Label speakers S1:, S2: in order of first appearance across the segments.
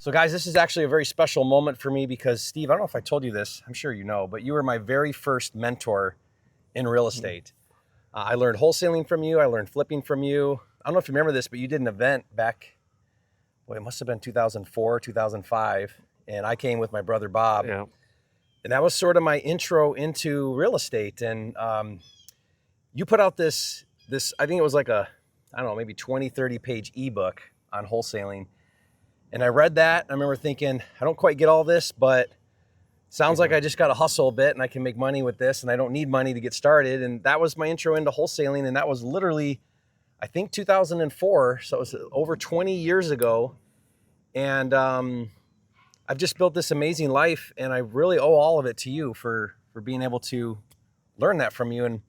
S1: So guys, this is actually a very special moment for me because Steve, I don't know if I told you this, I'm sure you know, but you were my very first mentor in real estate. I learned wholesaling from you. I learned flipping from you. I don't know if you remember this, but you did an event back, it must have been 2004, 2005. And I came with my brother, Bob.
S2: Yeah.
S1: And that was sort of my intro into real estate. And you put out this, I think it was like a, I don't know, maybe 20, 30 page ebook on wholesaling. And I read that. I remember thinking, I don't quite get all this, but sounds like I just got to hustle a bit and I can make money with this and I don't need money to get started. And that was my intro into wholesaling. And that was literally, I think 2004. So it was over 20 years ago. And I've just built this amazing life and I really owe all of it to you for being able to learn that from you. And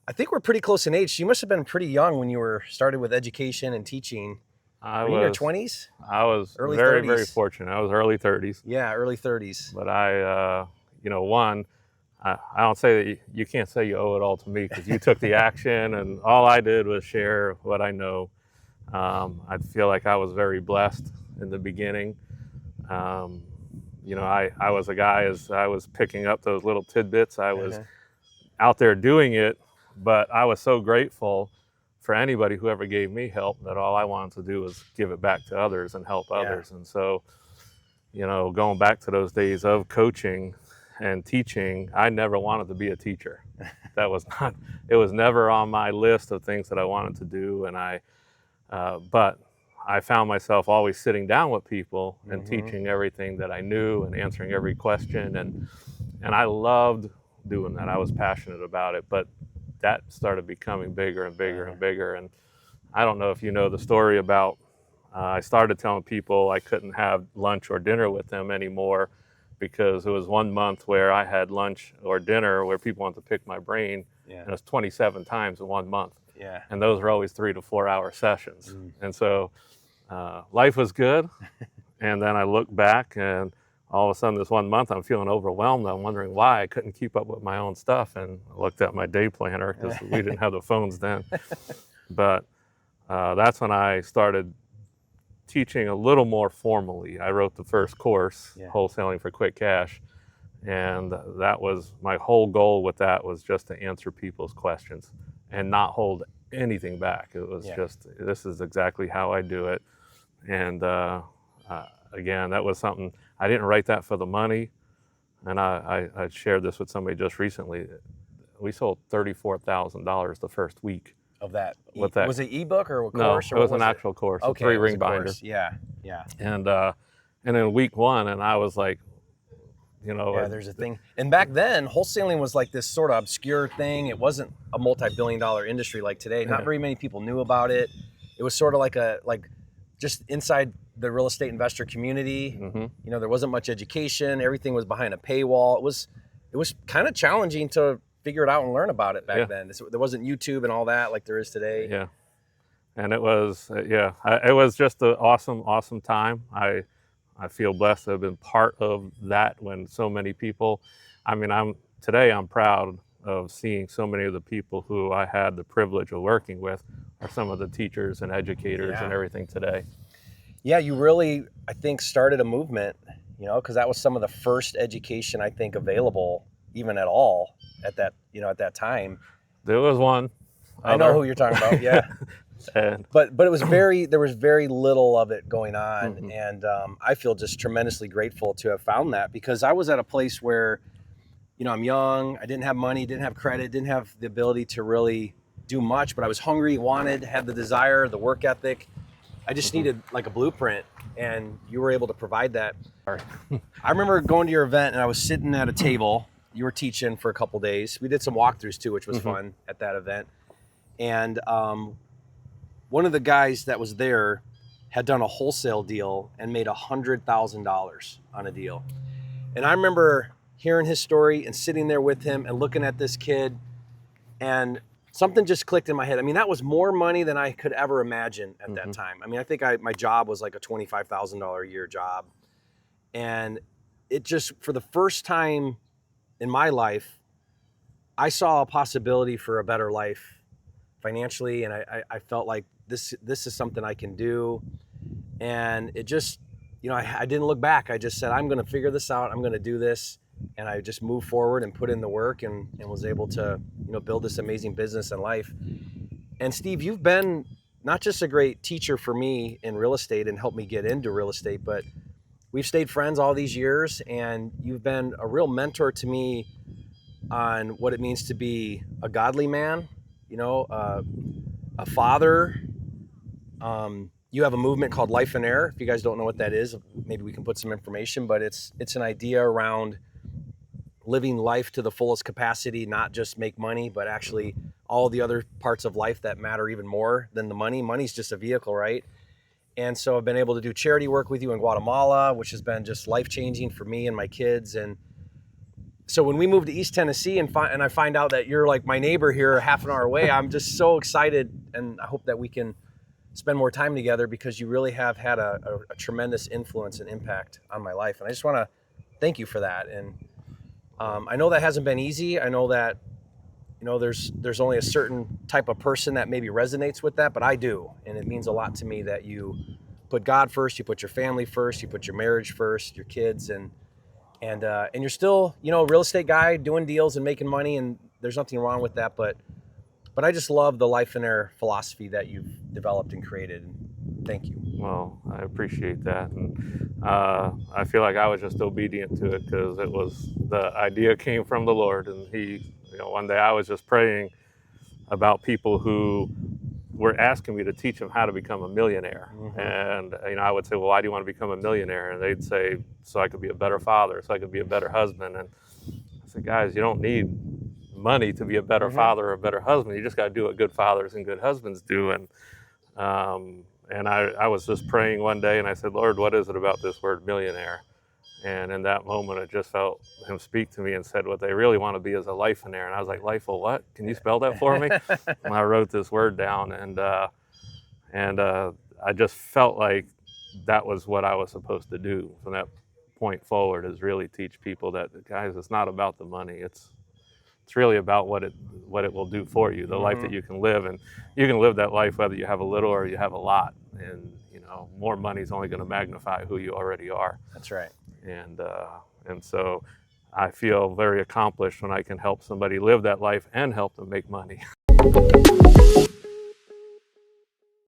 S1: I think we're pretty close in age. You must have been pretty young when you were started with education and teaching. Were you in your 20s?
S2: I was
S1: early
S2: very,
S1: 30s.
S2: very fortunate. I was early 30s.
S1: Yeah, early 30s.
S2: But I don't say that you can't say you owe it all to me because you took the action and all I did was share what I know. I feel like I was very blessed in the beginning. I was a guy as I was picking up those little tidbits. I was out there doing it, but I was so grateful for anybody who ever gave me help that all I wanted to do was give it back to others and help others. And so, going back to those days of coaching and teaching, I never wanted to be a teacher. It was never on my list of things that I wanted to do. And but I found myself always sitting down with people and teaching everything that I knew and answering every question. And I loved doing that. I was passionate about it, but that started becoming bigger and bigger and bigger. And I don't know if you know the story about, I started telling people I couldn't have lunch or dinner with them anymore because it was 1 month where I had lunch or dinner where people wanted to pick my brain. And it was 27 times in 1 month. And those were always 3 to 4 hour sessions. And so life was good. And then I look back and all of a sudden this 1 month I'm feeling overwhelmed. I'm wondering why I couldn't keep up with my own stuff. And I looked at my day planner because we didn't have the phones then. But that's when I started teaching a little more formally. I wrote the first course, Wholesaling for Quick Cash. And that was my whole goal with that was just to answer people's questions and not hold anything back. It was just, this is exactly how I do it. And again, that was something, I didn't write that for the money. And I shared this with somebody just recently. We sold $34,000 the first week.
S1: Of that.
S2: With that.
S1: Was it ebook or a
S2: No,
S1: course?
S2: it was an actual course, a 3-ring binder.
S1: Yeah.
S2: And in week 1, and I was like,
S1: there's a thing. And back then, wholesaling was like this sort of obscure thing. It wasn't a multi-billion-dollar industry like today. Not very many people knew about it. It was sort of like just inside the real estate investor community. There wasn't much education. Everything was behind a paywall. It was kind of challenging to figure it out and learn about it back then. There wasn't YouTube and all that like there is today.
S2: Yeah. And it was, it was just an awesome, awesome time. I feel blessed to have been part of that when so many people, today I'm proud of seeing so many of the people who I had the privilege of working with are some of the teachers and educators and everything today.
S1: Yeah, you really, I think, started a movement, because that was some of the first education I think available even at all at that time.
S2: There was one.
S1: I know who you're talking about. Yeah. But it was there was very little of it going on. And I feel just tremendously grateful to have found that because I was at a place where, I'm young, I didn't have money, didn't have credit, didn't have the ability to really do much, but I was hungry, had the desire, the work ethic. I just needed like a blueprint and you were able to provide that. I remember going to your event and I was sitting at a table. You were teaching for a couple days. We did some walkthroughs too, which was fun at that event. And one of the guys that was there had done a wholesale deal and made $100,000 on a deal. And I remember hearing his story and sitting there with him and looking at this kid and something just clicked in my head. That was more money than I could ever imagine at that time. I think my job was like a $25,000 a year job. And it just, for the first time in my life, I saw a possibility for a better life financially. And I felt like this is something I can do. And it just, you know, I didn't look back. I just said, I'm going to figure this out. I'm going to do this. And I just moved forward and put in the work and was able to, you know, build this amazing business and life. And Steve, you've been not just a great teacher for me in real estate and helped me get into real estate, but we've stayed friends all these years, and you've been a real mentor to me on what it means to be a godly man, you know, a father. You have a movement called Lifeonaire. If you guys don't know what that is, maybe we can put some information, but it's an idea around living life to the fullest capacity, not just make money, but actually all the other parts of life that matter even more than the money. Money's just a vehicle, right? And so I've been able to do charity work with you in Guatemala, which has been just life-changing for me and my kids. And so when we moved to East Tennessee and I find out that you're like my neighbor here half an hour away, I'm just so excited, and I hope that we can spend more time together, because you really have had a tremendous influence and impact on my life. And I just want to thank you for that. And I know that hasn't been easy. I know that, you know, there's only a certain type of person that maybe resonates with that, but I do. And it means a lot to me that you put God first, you put your family first, you put your marriage first, your kids, and you're still, you know, a real estate guy doing deals and making money, and there's nothing wrong with that. But I just love the Lifeonaire philosophy that you've developed and created. Thank you.
S2: Well, I appreciate that. And I feel like I was just obedient to it, because the idea came from the Lord. And you know, one day I was just praying about people who were asking me to teach them how to become a millionaire. Mm-hmm. And, you know, I would say, well, why do you want to become a millionaire? And they'd say, so I could be a better father, so I could be a better husband. And I said, guys, you don't need money to be a better mm-hmm. father or a better husband. You just got to do what good fathers and good husbands do. And I was just praying one day, and I said, Lord, what is it about this word millionaire? And in that moment, I just felt him speak to me and said, what they really want to be is a lifeonaire. And I was like, lifeonaire what? Can you spell that for me? And I wrote this word down, and I just felt like that was what I was supposed to do from that point forward, is really teach people that, guys, it's not about the money. It's really about what it will do for you, the mm-hmm. life that you can live. And you can live that life whether you have a little or you have a lot. And, you know, more money is only going to magnify who you already are.
S1: That's right.
S2: And so I feel very accomplished when I can help somebody live that life and help them make money.